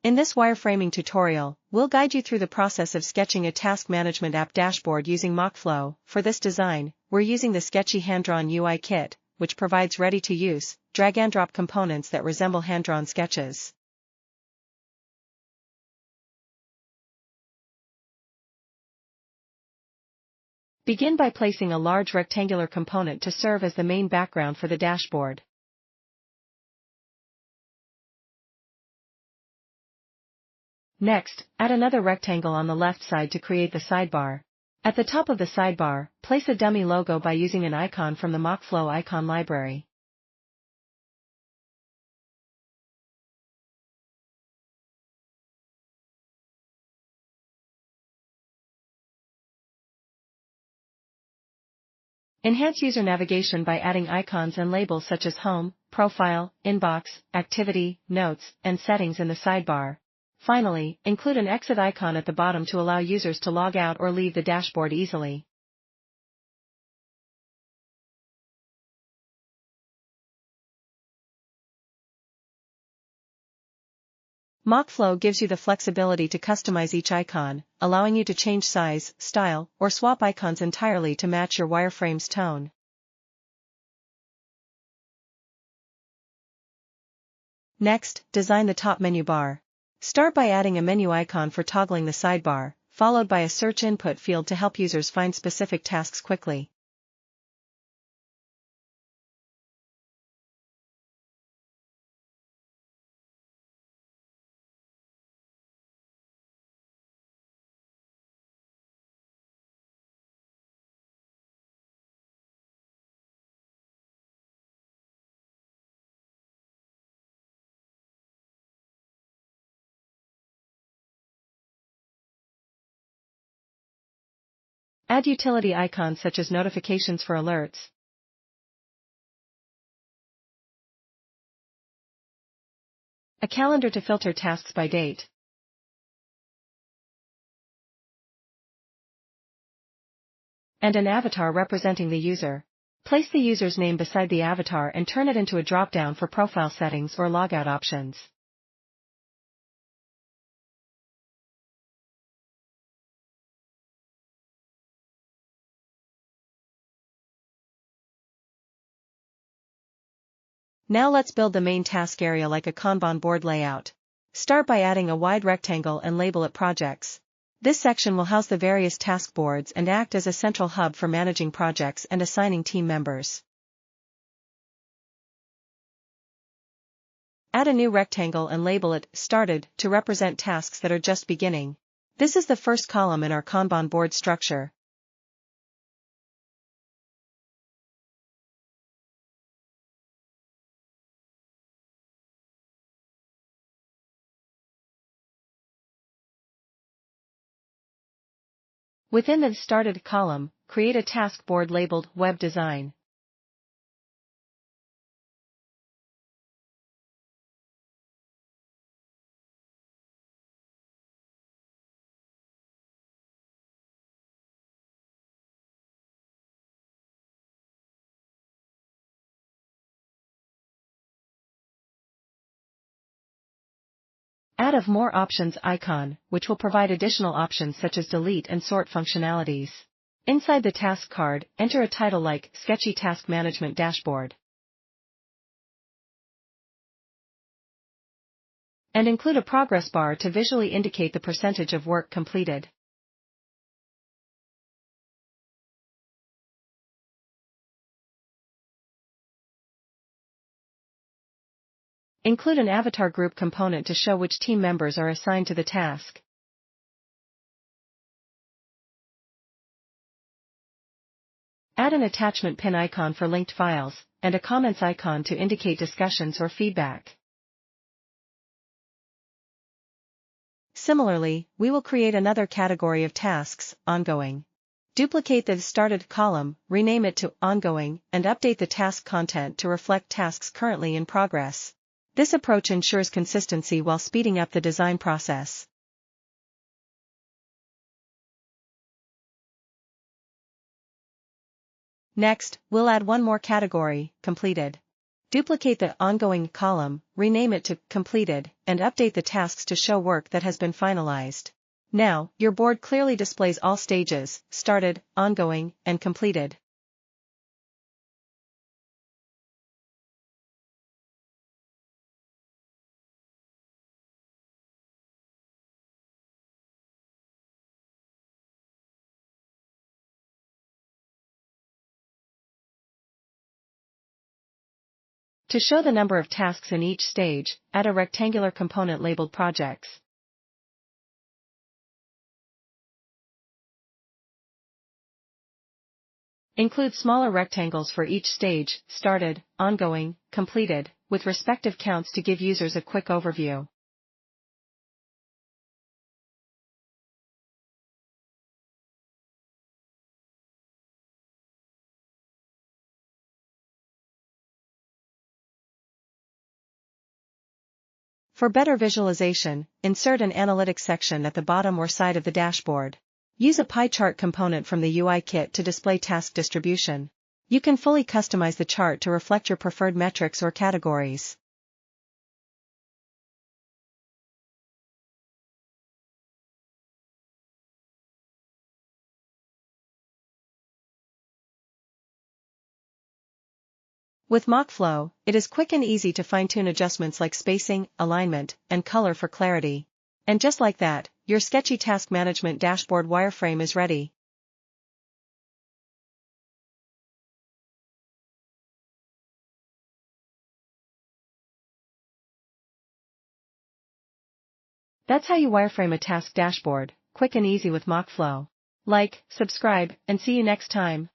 In this wireframing tutorial, we'll guide you through the process of sketching a task management app dashboard using MockFlow. For this design, we're using the Sketchy hand-drawn UI kit, which provides ready-to-use, drag-and-drop components that resemble hand-drawn sketches. Begin by placing a large rectangular component to serve as the main background for the dashboard. Next, add another rectangle on the left side to create the sidebar. At the top of the sidebar, place a dummy logo by using an icon from the MockFlow icon library. Enhance user navigation by adding icons and labels such as Home, Profile, Inbox, Activity, Notes, and Settings in the sidebar. Finally, include an exit icon at the bottom to allow users to log out or leave the dashboard easily. MockFlow gives you the flexibility to customize each icon, allowing you to change size, style, or swap icons entirely to match your wireframe's tone. Next, design the top menu bar. Start by adding a menu icon for toggling the sidebar, followed by a search input field to help users find specific tasks quickly. Add utility icons such as notifications for alerts, a calendar to filter tasks by date, and an avatar representing the user. Place the user's name beside the avatar and turn it into a drop-down for profile settings or logout options. Now let's build the main task area like a Kanban board layout. Start by adding a wide rectangle and label it Projects. This section will house the various task boards and act as a central hub for managing projects and assigning team members. Add a new rectangle and label it Started to represent tasks that are just beginning. This is the first column in our Kanban board structure. Within the Started column, create a task board labeled Web Design. Add a More Options icon, which will provide additional options such as delete and sort functionalities. Inside the task card, enter a title like Sketchy Task Management Dashboard. And include a progress bar to visually indicate the percentage of work completed. Include an avatar group component to show which team members are assigned to the task. Add an attachment pin icon for linked files, and a comments icon to indicate discussions or feedback. Similarly, we will create another category of tasks, Ongoing. Duplicate the Started column, rename it to Ongoing, and update the task content to reflect tasks currently in progress. This approach ensures consistency while speeding up the design process. Next, we'll add one more category, Completed. Duplicate the ongoing column, rename it to completed, and update the tasks to show work that has been finalized. Now, your board clearly displays all stages, started, ongoing, and completed. To show the number of tasks in each stage, add a rectangular component labeled projects. Include smaller rectangles for each stage, started, ongoing, completed, with respective counts to give users a quick overview. For better visualization, insert an analytics section at the bottom or side of the dashboard. Use a pie chart component from the UI kit to display task distribution. You can fully customize the chart to reflect your preferred metrics or categories. With MockFlow, it is quick and easy to fine-tune adjustments like spacing, alignment, and color for clarity. And just like that, your Sketchy task management dashboard wireframe is ready. That's how you wireframe a task dashboard, quick and easy with MockFlow. Like, subscribe, and see you next time.